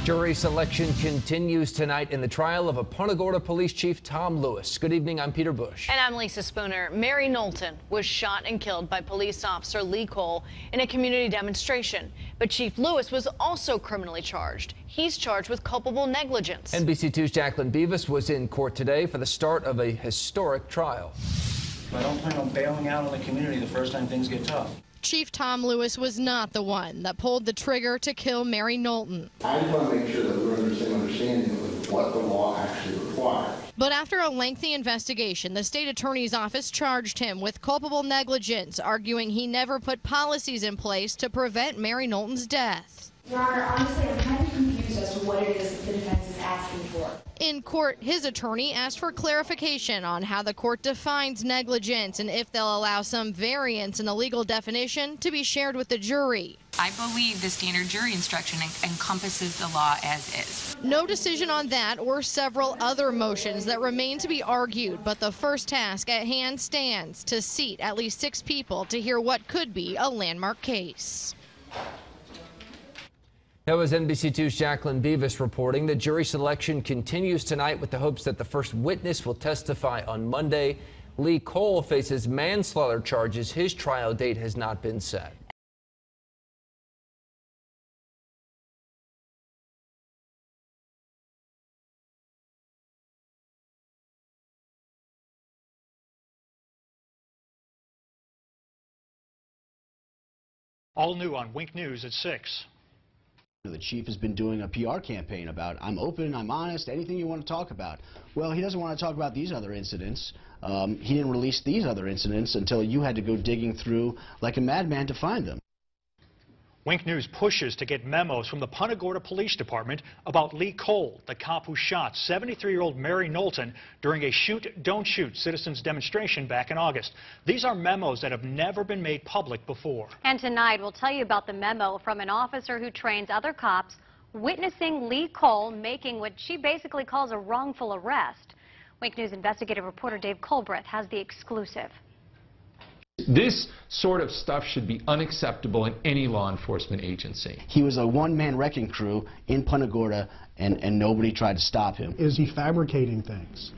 Jury selection continues tonight in the trial of a Punta Gorda Police Chief Tom Lewis. Good evening, I'm Peter Bush. And I'm Lisa Spooner. Mary Knowlton was shot and killed by police officer Lee Cole in a community demonstration. But Chief Lewis was also criminally charged. He's charged with culpable negligence. NBC2's Jacqueline Beavis was in court today for the start of a historic trial. I don't plan on bailing out on the community the first time things get tough. Chief Tom Lewis was not the one that pulled the trigger to kill Mary Knowlton. I just want to make sure that we're under the same understanding of what the law actually requires. But after a lengthy investigation, the state attorney's office charged him with culpable negligence, arguing he never put policies in place to prevent Mary Knowlton's death. Your Honor, honestly, I'm kind of confused as to what it is that the defense is asking for. In court, his attorney asked for clarification on how the court defines negligence and if they'll allow some variance in the legal definition to be shared with the jury. I believe the standard jury instruction encompasses the law as is. No decision on that or several other motions that remain to be argued, but the first task at hand stands to seat at least 6 people to hear what could be a landmark case. That was NBC2's Jacqueline Beavis reporting. The jury selection continues tonight with the hopes that the first witness will testify on Monday. Lee Cole faces manslaughter charges. His trial date has not been set. All new on Wink News at 6. The chief has been doing a PR campaign about, I'm open, I'm honest, anything you want to talk about. Well, he doesn't want to talk about these other incidents. He didn't release these other incidents until you had to go digging through like a madman to find them. Wink News pushes to get memos from the Punta Gorda Police Department about Lee Cole, the cop who shot 73-year-old Mary Knowlton during a shoot, don't shoot citizens demonstration back in August. These are memos that have never been made public before. And tonight we'll tell you about the memo from an officer who trains other cops witnessing Lee Cole making what she basically calls a wrongful arrest. Wink News investigative reporter Dave Colbreth has the exclusive. This sort of stuff should be unacceptable in any law enforcement agency. He was a one-man wrecking crew in Punta Gorda, and nobody tried to stop him. Is he fabricating things?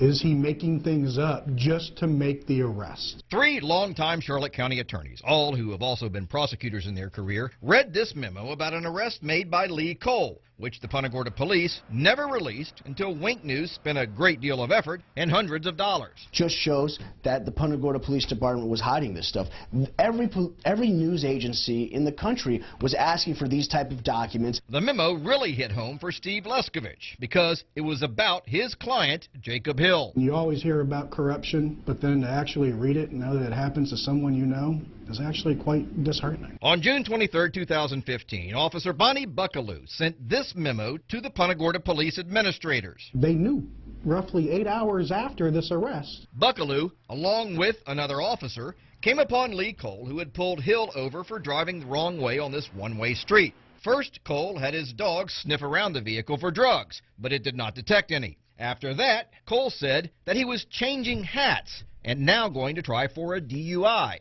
Is he making things up just to make the arrest? 3 longtime Charlotte County attorneys, all who have also been prosecutors in their career, read this memo about an arrest made by Lee Cole, which the Punta Gorda police never released until Wink News spent a great deal of effort and hundreds of dollars. Just shows that the Punta Gorda Police Department was hiding this stuff. Every news agency in the country was asking for these type of documents. The memo really hit home for Steve Leskovich because it was about his client, Jacob Hill. You always hear about corruption, but then to actually read it and know that it happens to someone you know is actually quite disheartening. On June 23, 2015, Officer Bonnie Buckaloo sent this memo to the Punta Gorda police administrators. They knew roughly 8 hours after this arrest. Buckaloo, along with another officer, came upon Lee Cole, who had pulled Hill over for driving the wrong way on this one-way street. First, Cole had his dog sniff around the vehicle for drugs, but it did not detect any. After that, Cole said that he was changing hats and now going to try for a DUI.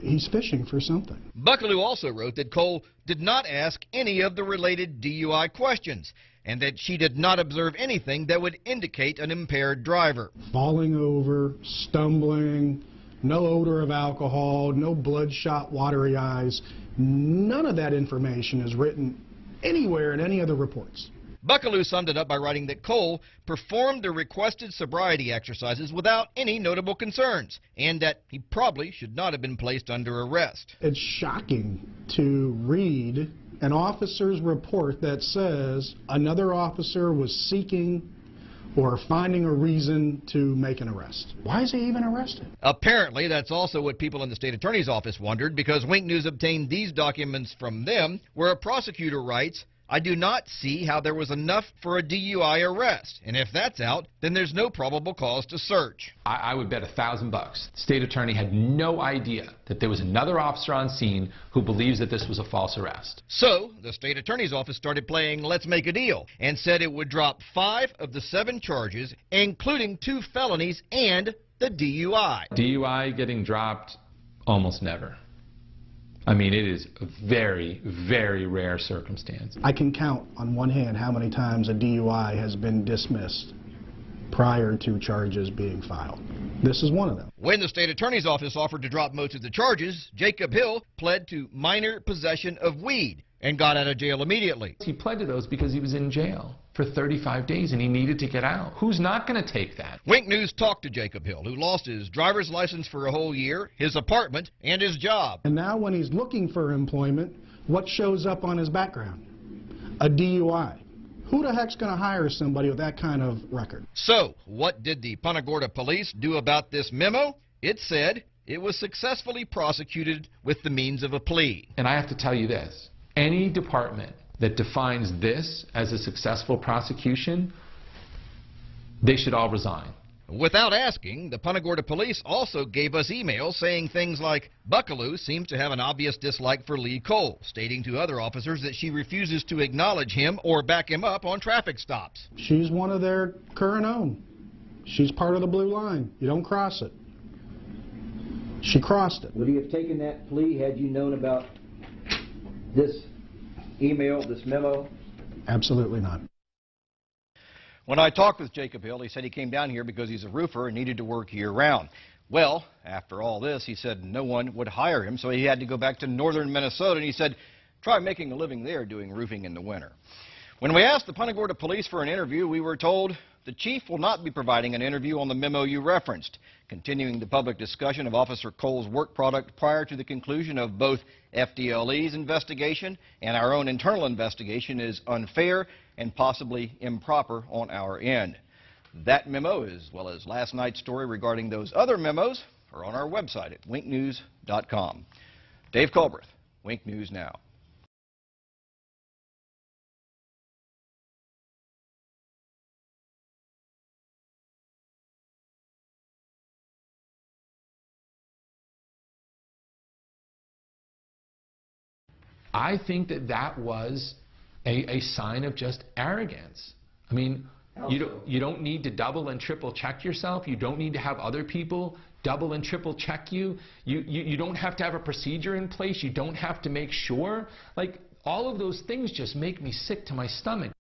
He's fishing for something. Buckaloo also wrote that Cole did not ask any of the related DUI questions and that she did not observe anything that would indicate an impaired driver. Falling over, stumbling, no odor of alcohol, no bloodshot, watery eyes. None of that information is written anywhere in any of the reports. Buckaloo summed it up by writing that Cole performed the requested sobriety exercises without any notable concerns, and that he probably should not have been placed under arrest. It's shocking to read an officer's report that says another officer was seeking or finding a reason to make an arrest. Why is he even arrested? Apparently, that's also what people in the state attorney's office wondered, because Wink News obtained these documents from them, where a prosecutor writes, I do not see how there was enough for a DUI arrest, and if that's out, then there's no probable cause to search. I would bet $1,000 the state attorney had no idea that there was another officer on scene who believes that this was a false arrest. So, the state attorney's office started playing Let's Make a Deal and said it would drop 5 of the 7 charges, including 2 felonies and the DUI. DUI getting dropped almost never. I mean, it is a very, very rare circumstance. I can count on one hand how many times a DUI has been dismissed prior to charges being filed. This is one of them. When the state attorney's office offered to drop most of the charges, Jacob Hill pled to minor possession of weed and got out of jail immediately. He pled to those because he was in jail for 35 days and he needed to get out. Who's not going to take that? Wink News talked to Jacob Hill, who lost his driver's license for a whole year, his apartment, and his job. And now when he's looking for employment, what shows up on his background? A DUI. Who the heck's going to hire somebody with that kind of record? So, what did the Punta Gorda police do about this memo? It said it was successfully prosecuted with the means of a plea. And I have to tell you this. Any department that defines this as a successful prosecution, they should all resign. Without asking, the Punta Gorda police also gave us emails saying things like, Buckaloo seems to have an obvious dislike for Lee Cole, stating to other officers that she refuses to acknowledge him or back him up on traffic stops. She's one of their current own. She's part of the blue line. You don't cross it. She crossed it. Would you have taken that plea had you known about this email, this memo? Absolutely not. When I talked with Jacob Hill, he said he came down here because he's a roofer and needed to work year-round. Well, after all this, he said no one would hire him, so he had to go back to northern Minnesota, and he said, try making a living there doing roofing in the winter. When we asked the Punta Gorda police for an interview, we were told the chief will not be providing an interview on the memo you referenced, continuing the public discussion of Officer Cole's work product prior to the conclusion of both FDLE's investigation and our own internal investigation is unfair and possibly improper on our end. That memo, as well as last night's story regarding those other memos, are on our website at winknews.com. Dave Colbreth, Wink News Now. I think that that was a sign of just arrogance. I mean, you don't need to double and triple check yourself. You don't need to have other people double and triple check you. You don't have to have a procedure in place. You don't have to make sure. Like, all of those things just make me sick to my stomach.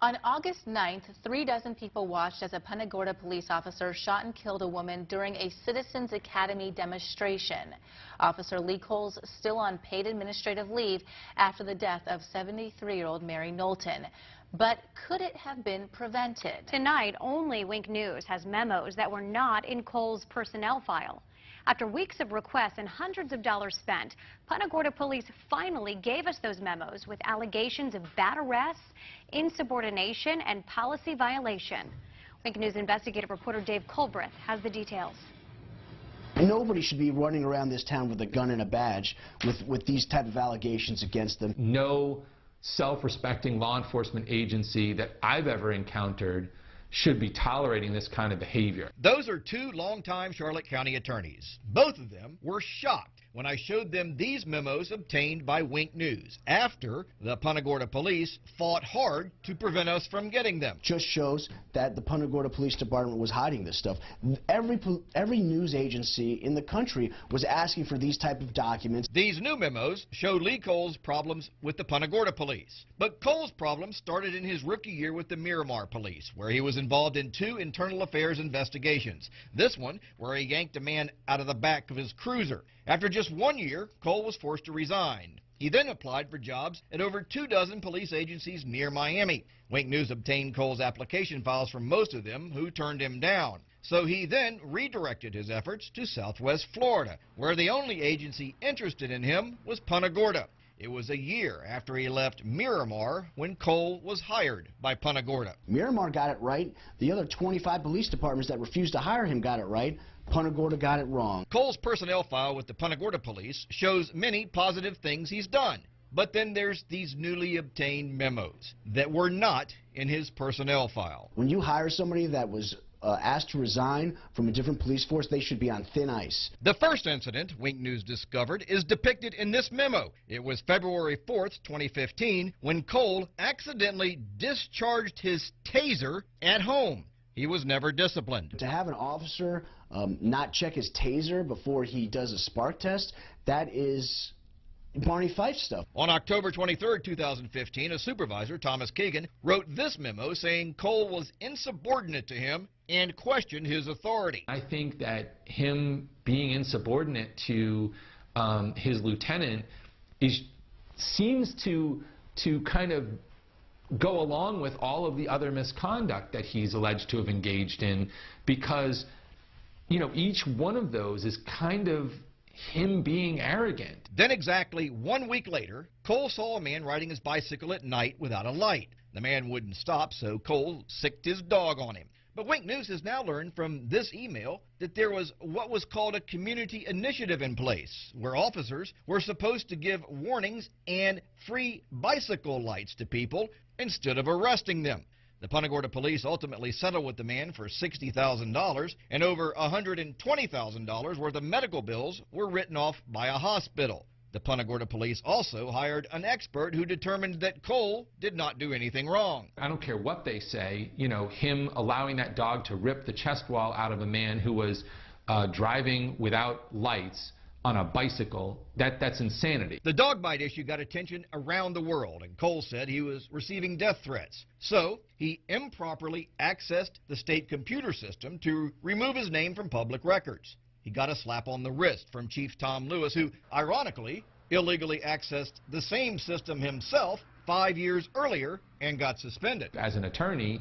On August 9th, 3 dozen people watched as a Punta Gorda police officer shot and killed a woman during a Citizens Academy demonstration. Officer Lee Cole's still on paid administrative leave after the death of 73-year-old Mary Knowlton. But could it have been prevented? Tonight, only Wink News has memos that were not in Cole's personnel file. After weeks of requests and hundreds of dollars spent, Punta Gorda police finally gave us those memos with allegations of bad arrests, insubordination, and policy violation. Wink News investigative reporter Dave Colbreth has the details. Nobody should be running around this town with a gun and a badge with these type of allegations against them. No self-respecting law enforcement agency that I've ever encountered should be tolerating this kind of behavior. Those are two longtime Charlotte County attorneys. Both of them were shocked when I showed them these memos obtained by Wink News after the Punta Gorda police fought hard to prevent us from getting them. Just shows that the Punta Gorda Police Department was hiding this stuff. Every news agency in the country was asking for these type of documents. These new memos show Lee Cole's problems with the Punta Gorda police. But Cole's problems started in his rookie year with the Miramar police, where he was involved in 2 internal affairs investigations. This one, where he yanked a man out of the back of his cruiser. After just 1 year, Cole was forced to resign. He then applied for jobs at over 2 dozen police agencies near Miami. Wink News obtained Cole's application files from most of them, who turned him down. So he then redirected his efforts to Southwest Florida, where the only agency interested in him was Punta Gorda. It was a year after he left Miramar when Cole was hired by Punta Gorda. Miramar got it right. The other 25 police departments that refused to hire him got it right. Punta Gorda got it wrong. Cole's personnel file with the Punta Gorda police shows many positive things he's done. But then there's these newly obtained memos that were not in his personnel file. When you hire somebody that was asked to resign from a different police force, they should be on thin ice. The first incident Wink News discovered is depicted in this memo. It was February 4th, 2015, when Cole accidentally discharged his taser at home. he was never disciplined. To have an officer not check his taser before he does a spark test, that is Barney Fife stuff. On October 23, 2015, a supervisor, Thomas Kagan, wrote this memo saying Cole was insubordinate to him and questioned his authority. I think that him being insubordinate to his lieutenant seems to kind of go along with all of the other misconduct that he's alleged to have engaged in, because, you know, each one of those is kind of him being arrogant. Then exactly 1 week later, Cole saw a man riding his bicycle at night without a light. The man wouldn't stop, so Cole sicked his dog on him. But Wink News has now learned from this email that there was what was called a community initiative in place, where officers were supposed to give warnings and free bicycle lights to people instead of arresting them. The Punta Gorda police ultimately settled with the man for $60,000, and over $120,000 worth of medical bills were written off by a hospital. The Punta Gorda police also hired an expert who determined that Cole did not do anything wrong. I don't care what they say, you know, him allowing that dog to rip the chest wall out of a man who was driving without lights on a bicycle, that's insanity. The dog bite issue got attention around the world, and Cole said he was receiving death threats. So he improperly accessed the state computer system to remove his name from public records. He got a slap on the wrist from Chief Tom Lewis, who, ironically, illegally accessed the same system himself 5 years earlier and got suspended. As an attorney,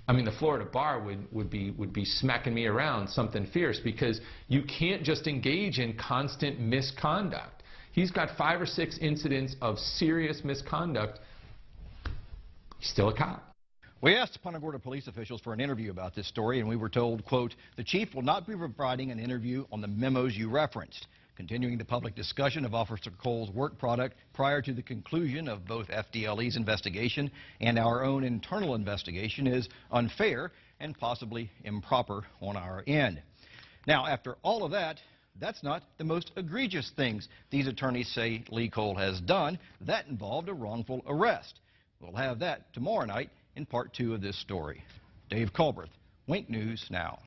I mean, the Florida bar would be smacking me around something fierce, because you can't just engage in constant misconduct. He's got 5 or 6 incidents of serious misconduct. He's still a cop. We asked Punta Gorda police officials for an interview about this story, and we were told, quote, "The chief will not be providing an interview on the memos you referenced. Continuing the public discussion of Officer Cole's work product prior to the conclusion of both FDLE's investigation and our own internal investigation is unfair and possibly improper on our end." Now, after all of that, that's not the most egregious things these attorneys say Lee Cole has done. That involved a wrongful arrest. We'll have that tomorrow night in part 2 of this story. Dave Culbreth, Wink News Now.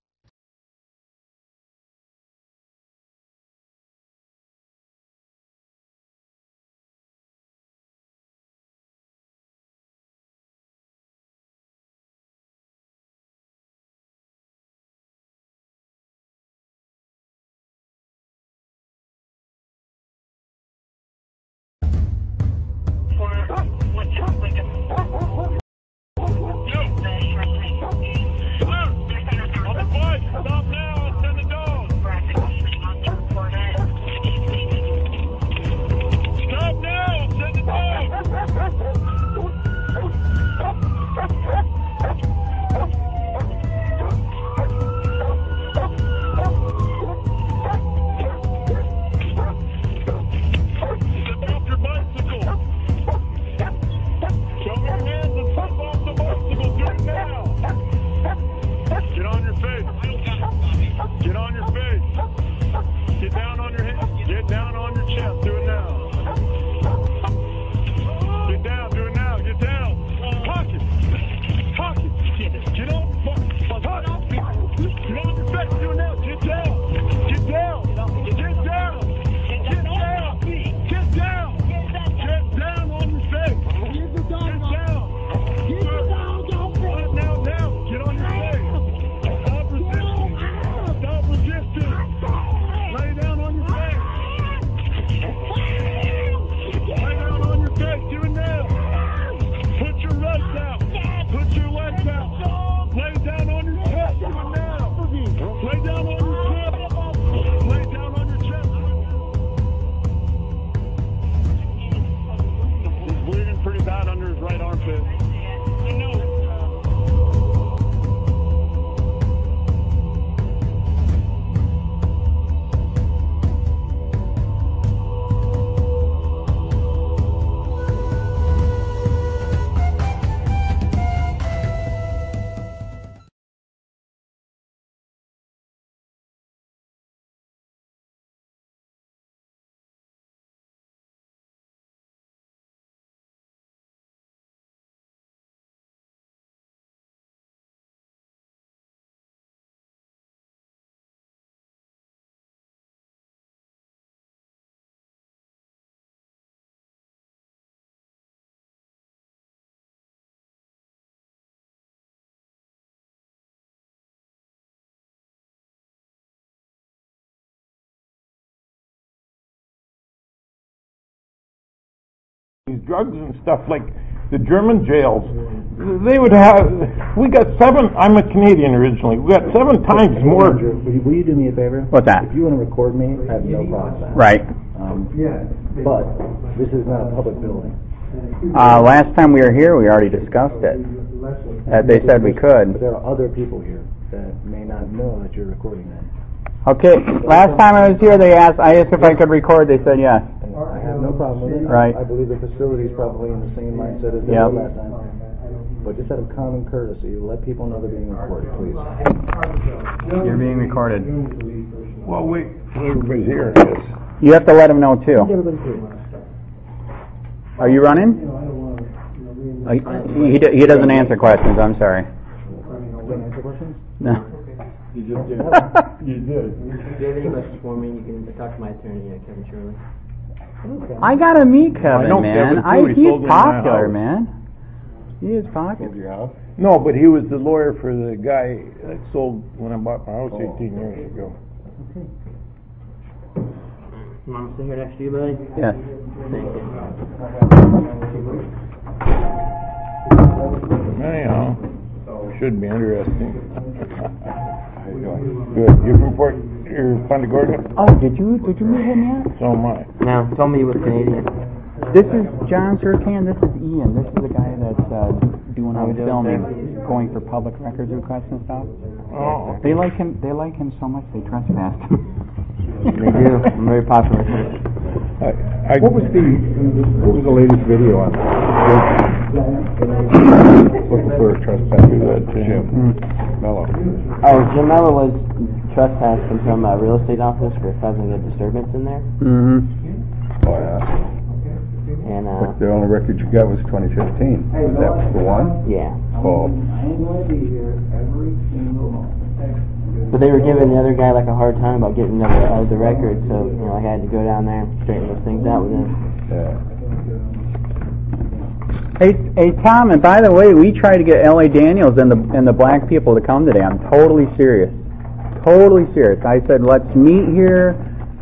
These drugs and stuff like the German jails, they would have, we got 7, I'm a Canadian originally, we got 7 times more. Will you do me a favor? What's that? If you want to record me, I have no problem with that. Right. But this is not a public building. Last time we were here, we already discussed it. They said we could. But there are other people here that may not know that you're recording them. Okay, last time I was here, I asked if I could record, they said yes. I have no problem with it. Right. I believe the facility is probably in the same mindset as they were last time. But just out of common courtesy, let people know they're being recorded, please. You're being recorded. Well, everybody's here. You have to let them know too. Are you running? He doesn't answer questions, I'm sorry. Answer questions? No. You just did. You did. If you have any questions for me, you can talk to my attorney, Kevin Shirley. I gotta meet Kevin, man. He's popular, house. man. He is popular. No, but he was the lawyer for the guy that sold when I bought my house 18 years ago. Okay. You want me to sit here next to you, buddy? Yes. Thank you. Anyhow, should be interesting. Good. You're from Punta Gorda? Oh, did you meet him yet? So am I. No, he told me he was Canadian. This is John Surcan. This is Ian. This is the guy that's doing all the filming, going for public records requests and stuff. Oh. They like him. They like him so much they trespass him. They do. I'm very popular. What was the latest video on looking for a trespass? Jim Mello. Oh, Jim Mello was trespassed from some real estate office for causing a disturbance in there. Mm-hmm. Oh, yeah. And but the only record you got was 2015. Was that the one? Yeah. Oh. But they were giving the other guy like a hard time about getting the record, so I had to go down there and straighten those things out with him. Yeah. Hey, Tom, and by the way, we tried to get L.A. Daniels and the black people to come today. I'm totally serious. Totally serious. I said, let's meet here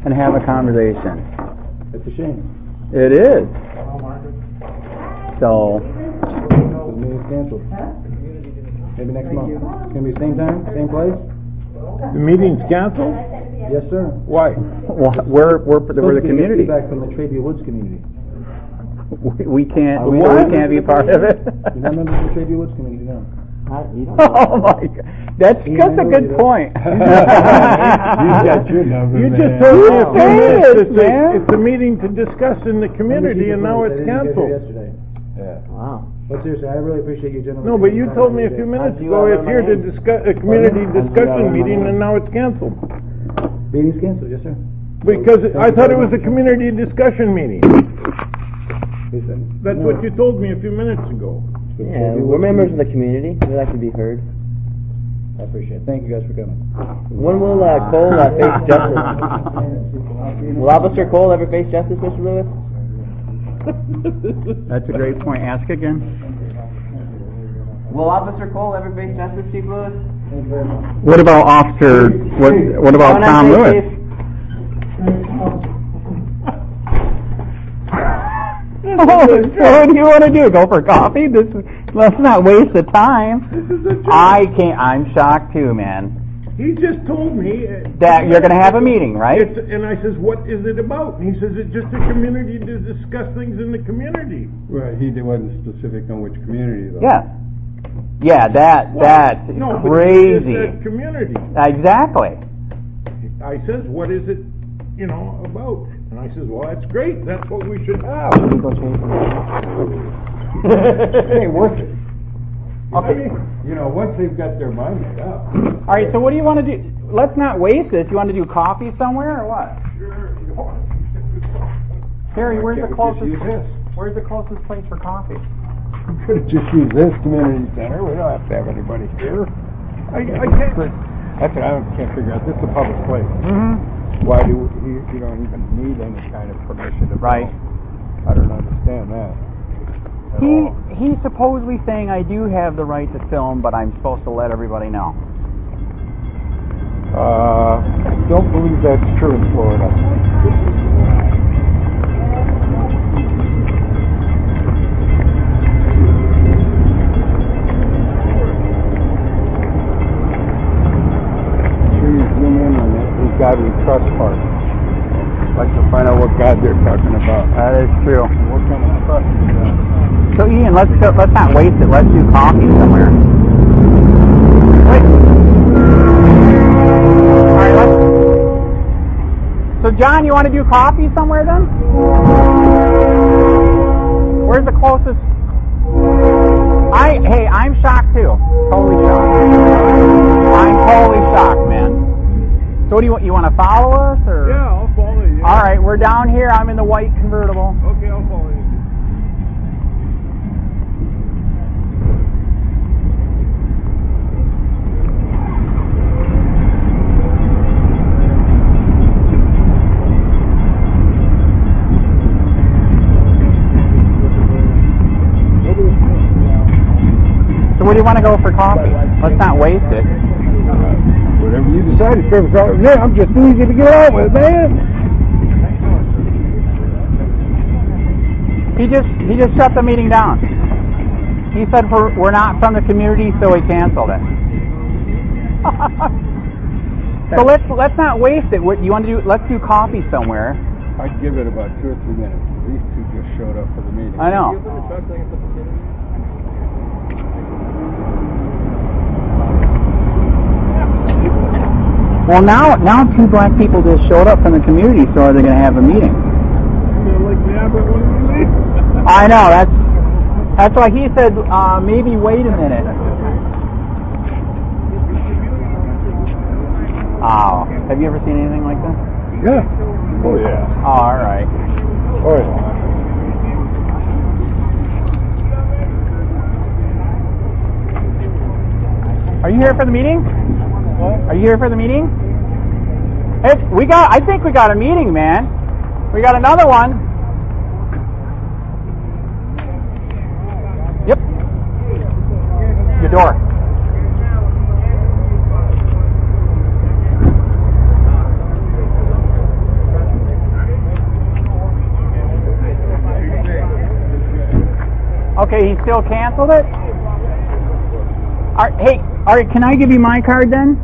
and have a conversation. It's a shame. It is. So. The meeting's canceled. Maybe next month. It's going to be same time, same place? The meeting's canceled? Yes, sir. Why? We're the community. Feedback from the Traby Woods community. We can't be part of it. You're not members of the Traby Woods community, no. Oh my God, that's a good point. You got your number, man. You just told me a few minutes. It's a meeting to discuss in the community, and now it's canceled. Yeah. Wow. But seriously, I really appreciate you gentlemen. No, but you told me a few minutes ago it's here to discuss a community discussion meeting, and now it's canceled. Meeting's canceled, yes, sir. Because I thought it was a community discussion meeting. That's what you told me a few minutes ago. Yeah, we're members of the community. We like to be heard. I appreciate it. Thank you guys for coming. When will Cole face justice? Will Officer Cole ever face justice, Mr. Lewis? That's a great point. Ask again. Will Officer Cole ever face justice, Chief Lewis? What about Officer? What about Tom Lewis? What do you want to do? Go for coffee? Let's not waste the time. I'm shocked too, man. He just told me that you're going to have a meeting, right? And I says, what is it about? And he says, it's just a community to discuss things in the community. Right, he wasn't specific on which community, though. Yeah, that's crazy. He said community. Exactly. I says, what is it, about? And I says, well, that's great. That's what we should have. It ain't worth it. Okay. Once they've got their mind made up. All right, so what do you want to do? Let's not waste this. You want to do coffee somewhere or what? Sure. Harry, where's the closest place for coffee? We could have just used this community center. We don't have to have anybody here. I can't. That's what I can't figure out. This is a public place. Mm-hmm. Why do you don't even need any kind of permission to Right. I don't understand that. He's supposedly saying I do have the right to film, but I'm supposed to let everybody know. Don't believe that's true in Florida. God we trust part. I'd like to find out what God they're talking about. That is true. What kind of trust is that? So Ian, let's not waste it. Let's do coffee somewhere. Wait. All right, so John, you want to do coffee somewhere then? Where's the closest? Hey, I'm shocked too. Totally shocked. I'm totally shocked, man. So what do you want? You want to follow us or? Yeah, I'll follow you. All right, we're down here. I'm in the white convertible. Okay, I'll follow you. So where do you want to go for coffee? Let's not waste it. Whatever you decide, it's perfect. Man, I'm just easy to get out with, man. He just shut the meeting down. He said we're not from the community, so he canceled it. So let's not waste it. What you want to do? Let's do coffee somewhere. I'd give it about 2 or 3 minutes. These two just showed up for the meeting. I know. Well, now 2 black people just showed up from the community, so are they going to have a meeting? I know. That's why he said maybe wait a minute. Oh, have you ever seen anything like this? Yeah. Oh yeah. Oh, all right. Oh yeah. Are you here for the meeting? What? Are you here for the meeting? Hey, I think we got a meeting, man. We got another one. Yep. Your door. Okay, he still canceled it? All right, can I give you my card then?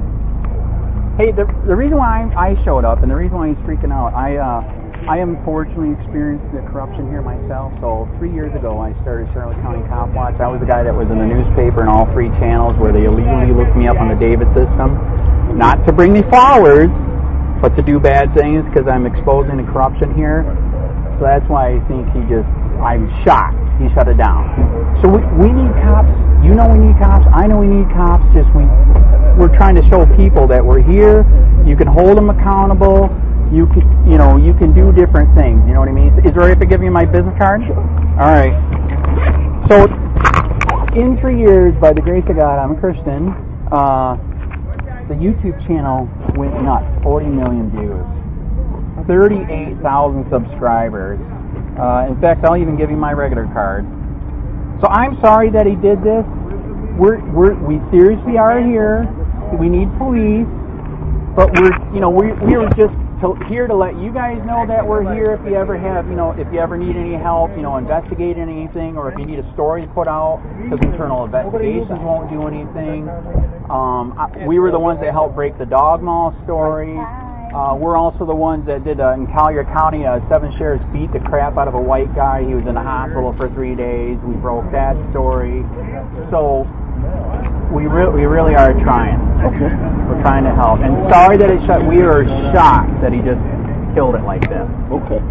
Hey, the reason why I showed up and the reason why he's freaking out, I unfortunately experienced the corruption here myself. So 3 years ago, I started Charlotte County COPWATCH. I was the guy that was in the newspaper and all 3 channels where they illegally looked me up on the David system. Not to bring me followers, but to do bad things because I'm exposing the corruption here. So that's why I think I'm shocked. He shut it down. So we need cops. You know we need cops. I know we need cops. We're trying to show people that we're here. You can hold them accountable. You can do different things. You know what I mean? Is it all right if I give you my business card? All right. So in 3 years, by the grace of God, I'm a Christian. The YouTube channel went nuts. 40 million views. 38,000 subscribers. In fact, I'll even give you my regular card. So I'm sorry that he did this. We seriously are here. We need police, but we were just here to let you guys know that we're here. If you ever have, if you ever need any help, investigating anything, or if you need a story put out, because internal investigations won't do anything. We were the ones that helped break the dog mall story. We're also the ones that did in Collier County, 7 sheriffs beat the crap out of a white guy. He was in the hospital for 3 days. We broke that story. So we really are trying. Okay. We're trying to help. And sorry that it shut. We are shocked that he just killed it like this. Okay.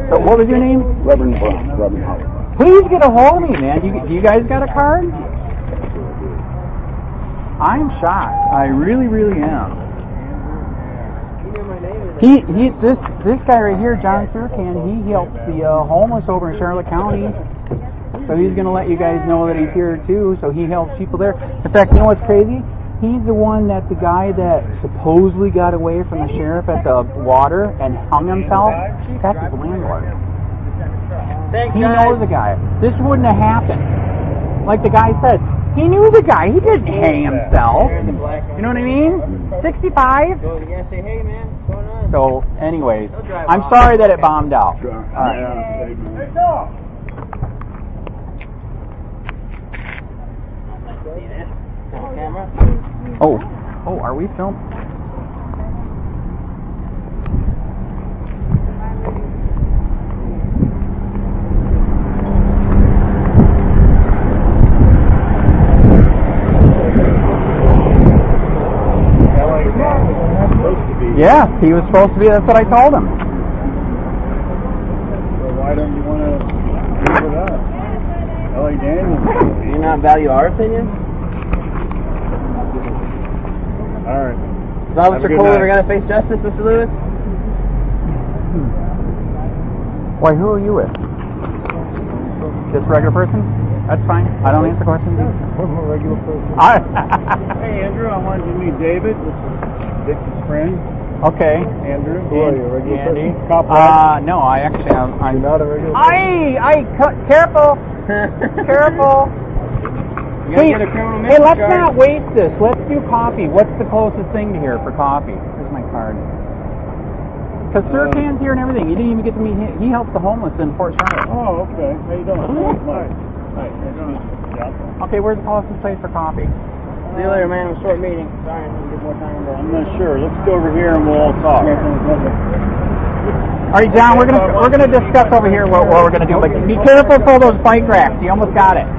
So what was your name? Reverend Brown. Reverend Howard. Please get a hold of me, man. Do you guys got a card? I'm shocked. I really, really am. This guy right here, John Surcan, he helps the homeless over in Charlotte County. So he's going to let you guys know that he's here too. So he helps people there. In fact, you know what's crazy? He's the one that's the guy that supposedly got away from the sheriff at the water and hung himself. That's his landlord. He knows the guy. This wouldn't have happened. Like the guy said, he knew the guy. He didn't hang himself. You know what I mean? 65? So, anyways, I'm sorry that it bombed out. All right. Oh, are we filming? Yes, he was supposed to be. That's what I told him. So why don't you want to give it up? L.A. Daniels. Do you not value our opinion? All right. Is Officer Cole ever going to face justice, Mr. Lewis? Why, who are you with? Just a regular person? That's fine. I don't answer questions. I'm a regular person. Hey, Andrew, I wanted you to meet David. This is Victor's friend. Okay. Andrew, who are you, a regular Andy. person? COPWATCH? No, I actually am. You're not a regular person? Careful. Careful. Hey, let's not waste this. Let's do coffee. What's the closest thing to here for coffee? Here's my card. Because Sir Can's here and everything. You didn't even get to meet him. He helps the homeless in Fort Charlotte. Oh, okay. How you doing? Nice. Nice. Yeah. Okay, where's the closest place for coffee? See you later, man. It was a short meeting. Sorry, I didn't get more time. I'm not sure. Let's go over here and we'll all talk. All right, John. We're gonna discuss over here what we're gonna do. But be careful for those bike racks. You almost got it.